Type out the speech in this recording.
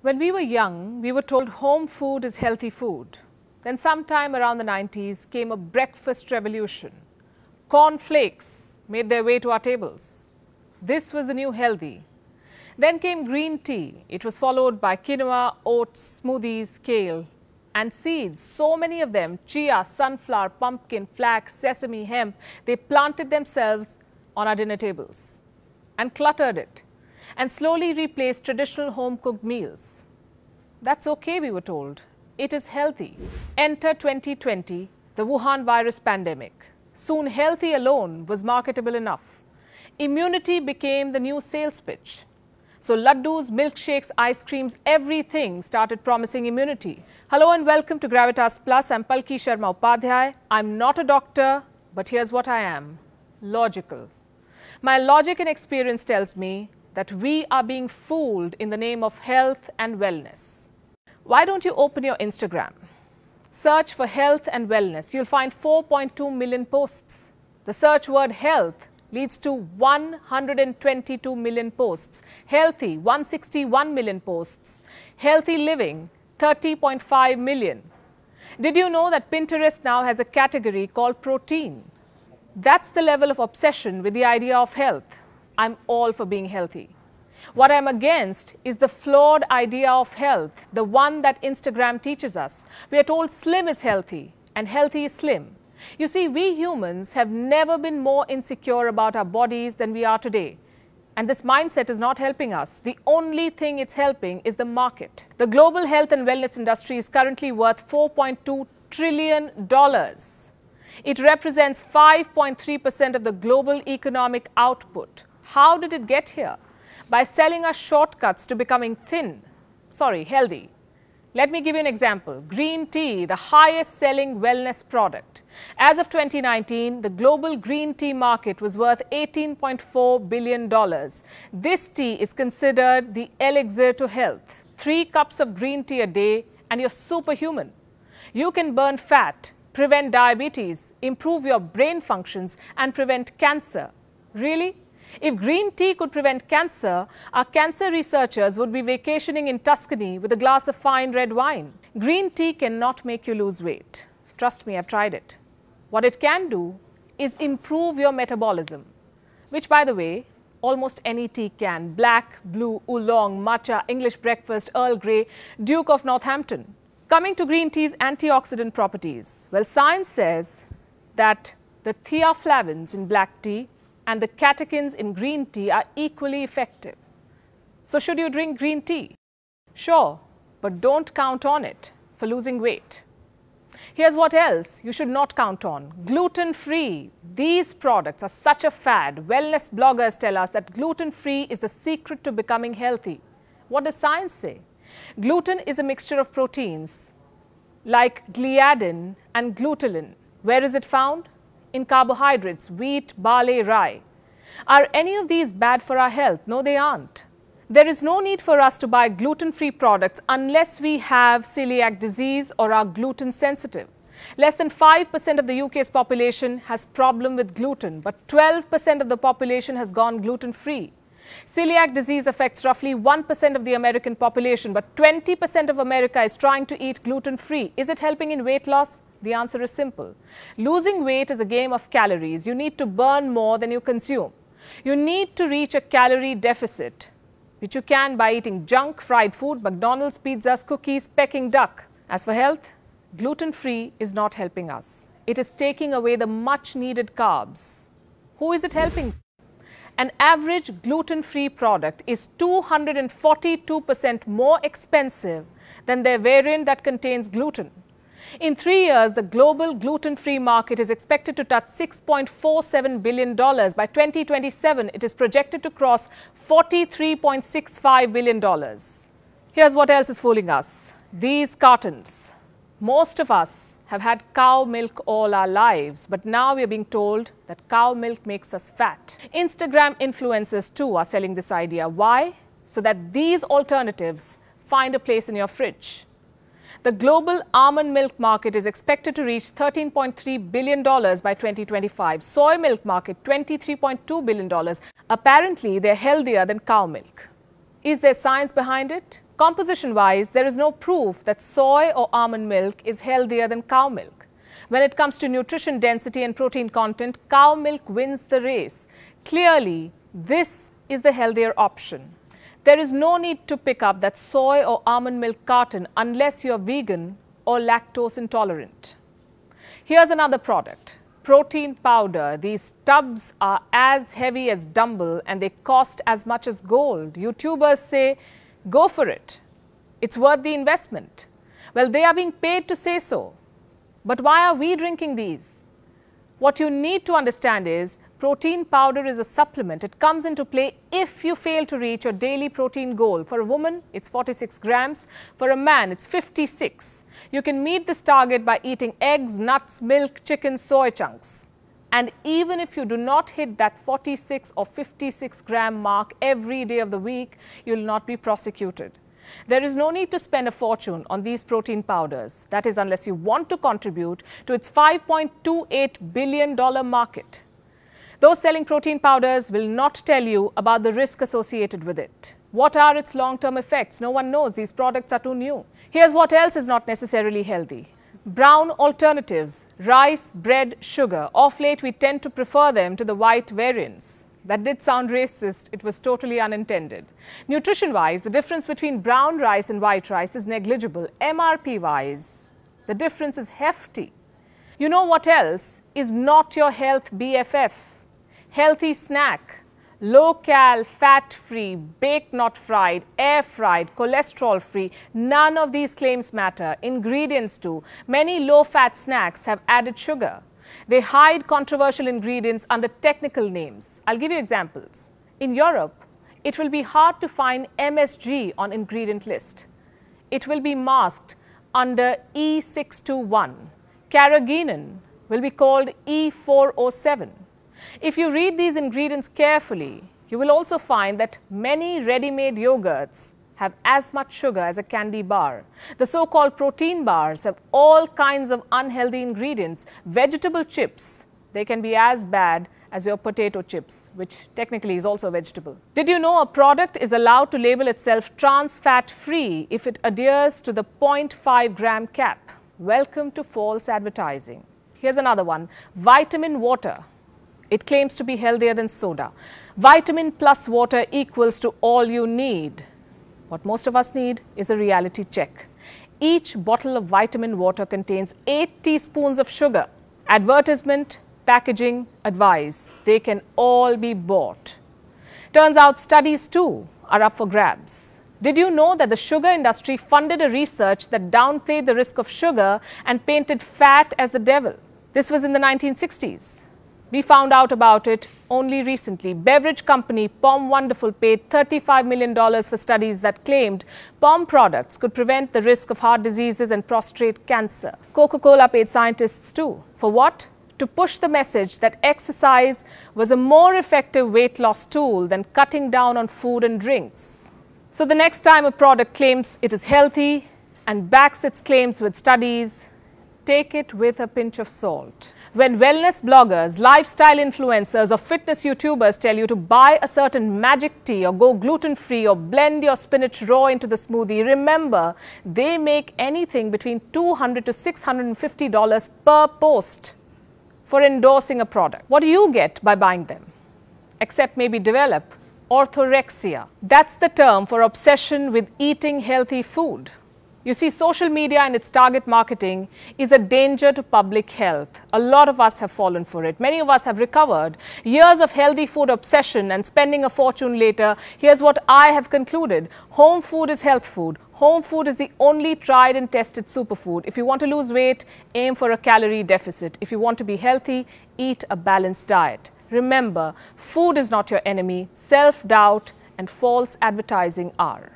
When we were young, we were told home food is healthy food. Then sometime around the 90s came a breakfast revolution. Corn flakes made their way to our tables. This was the new healthy. Then came green tea. It was followed by quinoa, oats, smoothies, kale and seeds. So many of them, chia, sunflower, pumpkin, flax, sesame, hemp, they planted themselves on our dinner tables and cluttered it and slowly replaced traditional home-cooked meals. That's okay, we were told. It is healthy. Enter 2020, the Wuhan virus pandemic. Soon healthy alone was marketable enough. Immunity became the new sales pitch. So laddus, milkshakes, ice creams, everything started promising immunity. Hello and welcome to Gravitas Plus. I'm Palki Sharma Upadhyay. I'm not a doctor, but here's what I am. Logical. My logic and experience tells me that we are being fooled in the name of health and wellness. Why don't you open your Instagram? Search for health and wellness. You'll find 4.2 million posts. The search word health leads to 122 million posts. Healthy, 161 million posts. Healthy living, 30.5 million. Did you know that Pinterest now has a category called protein? That's the level of obsession with the idea of health. I'm all for being healthy. What I'm against is the flawed idea of health, the one that Instagram teaches us. We are told slim is healthy and healthy is slim. You see, we humans have never been more insecure about our bodies than we are today. And this mindset is not helping us. The only thing it's helping is the market. The global health and wellness industry is currently worth $4.2 trillion. It represents 5.3% of the global economic output. How did it get here? By selling us shortcuts to becoming healthy. Let me give you an example. Green tea, the highest selling wellness product. As of 2019, the global green tea market was worth $18.4 billion. This tea is considered the elixir to health. 3 cups of green tea a day and you're superhuman. You can burn fat, prevent diabetes, improve your brain functions and prevent cancer. Really? If green tea could prevent cancer, our cancer researchers would be vacationing in Tuscany with a glass of fine red wine. Green tea cannot make you lose weight. Trust me, I've tried it. What it can do is improve your metabolism, which, by the way, almost any tea can. Black, blue, oolong, matcha, English breakfast, Earl Grey, Duke of Northampton. Coming to green tea's antioxidant properties, well, science says that the theaflavins in black tea and the catechins in green tea are equally effective. So should you drink green tea? Sure, but don't count on it for losing weight. Here's what else you should not count on. Gluten-free. These products are such a fad. Wellness bloggers tell us that gluten-free is the secret to becoming healthy. What does science say? Gluten is a mixture of proteins like gliadin and glutenin. Where is it found? In carbohydrates, wheat, barley, rye. Are any of these bad for our health? No, they aren't. There is no need for us to buy gluten-free products unless we have celiac disease or are gluten sensitive. Less than 5% of the UK's population has problem with gluten, but 12% of the population has gone gluten-free. Celiac disease affects roughly 1% of the American population, but 20% of America is trying to eat gluten-free. Is it helping in weight loss? The answer is simple. Losing weight is a game of calories. You need to burn more than you consume. You need to reach a calorie deficit, which you can by eating junk, fried food, McDonald's, pizzas, cookies, Peking duck. As for health, gluten-free is not helping us. It is taking away the much-needed carbs. Who is it helping? An average gluten-free product is 242% more expensive than their variant that contains gluten. In 3 years, the global gluten-free market is expected to touch $6.47 billion. By 2027, it is projected to cross $43.65 billion. Here's what else is fooling us. These cartons. Most of us have had cow milk all our lives, but now we are being told that cow milk makes us fat. Instagram influencers too are selling this idea. Why? So that these alternatives find a place in your fridge. The global almond milk market is expected to reach $13.3 billion by 2025. Soy milk market, $23.2 billion. Apparently, they're healthier than cow milk. Is there science behind it? Composition-wise, there is no proof that soy or almond milk is healthier than cow milk. When it comes to nutrition density and protein content, cow milk wins the race. Clearly, this is the healthier option. There is no need to pick up that soy or almond milk carton unless you are vegan or lactose intolerant. Here's another product, protein powder. These tubs are as heavy as dumbbell and they cost as much as gold. YouTubers say, go for it. It's worth the investment. Well, they are being paid to say so. But why are we drinking these? What you need to understand is protein powder is a supplement. It comes into play if you fail to reach your daily protein goal. For a woman, it's 46 grams. For a man, it's 56. You can meet this target by eating eggs, nuts, milk, chicken, soy chunks. And even if you do not hit that 46 or 56 gram mark every day of the week, you will not be prosecuted. There is no need to spend a fortune on these protein powders. That is, unless you want to contribute to its $5.28 billion market. Those selling protein powders will not tell you about the risk associated with it. What are its long-term effects? No one knows. These products are too new. Here's what else is not necessarily healthy. Brown alternatives, rice, bread, sugar. Of late, we tend to prefer them to the white variants. That did sound racist. It was totally unintended. Nutrition-wise, the difference between brown rice and white rice is negligible. MRP-wise, the difference is hefty. You know what else is not your health BFF? Healthy snack. Low-cal, fat-free, baked not fried, air-fried, cholesterol-free. None of these claims matter. Ingredients do. Many low-fat snacks have added sugar. They hide controversial ingredients under technical names. I'll give you examples. In Europe, it will be hard to find MSG on ingredient list. It will be masked under E621. Carrageenan will be called E407. If you read these ingredients carefully, you will also find that many ready-made yogurts have as much sugar as a candy bar. The so-called protein bars have all kinds of unhealthy ingredients. Vegetable chips, they can be as bad as your potato chips, which technically is also a vegetable. Did you know a product is allowed to label itself trans fat free if it adheres to the 0.5 gram cap? Welcome to false advertising. Here's another one, vitamin water. It claims to be healthier than soda. Vitamin plus water equals to all you need. What most of us need is a reality check. Each bottle of vitamin water contains 8 teaspoons of sugar. Advertisement, packaging, advice, they can all be bought. Turns out studies too are up for grabs. Did you know that the sugar industry funded a research that downplayed the risk of sugar and painted fat as the devil? This was in the 1960s. We found out about it only recently. Beverage company POM Wonderful paid $35 million for studies that claimed POM products could prevent the risk of heart diseases and prostate cancer. Coca-Cola paid scientists too. For what? To push the message that exercise was a more effective weight loss tool than cutting down on food and drinks. So the next time a product claims it is healthy and backs its claims with studies, take it with a pinch of salt. When wellness bloggers, lifestyle influencers or fitness YouTubers tell you to buy a certain magic tea or go gluten-free or blend your spinach raw into the smoothie, remember they make anything between $200 to $650 per post for endorsing a product. What do you get by buying them? Except maybe develop orthorexia. That's the term for obsession with eating healthy food. You see, social media and its target marketing is a danger to public health. A lot of us have fallen for it. Many of us have recovered. Years of healthy food obsession and spending a fortune later, here's what I have concluded. Home food is health food. Home food is the only tried and tested superfood. If you want to lose weight, aim for a calorie deficit. If you want to be healthy, eat a balanced diet. Remember, food is not your enemy. Self-doubt and false advertising are.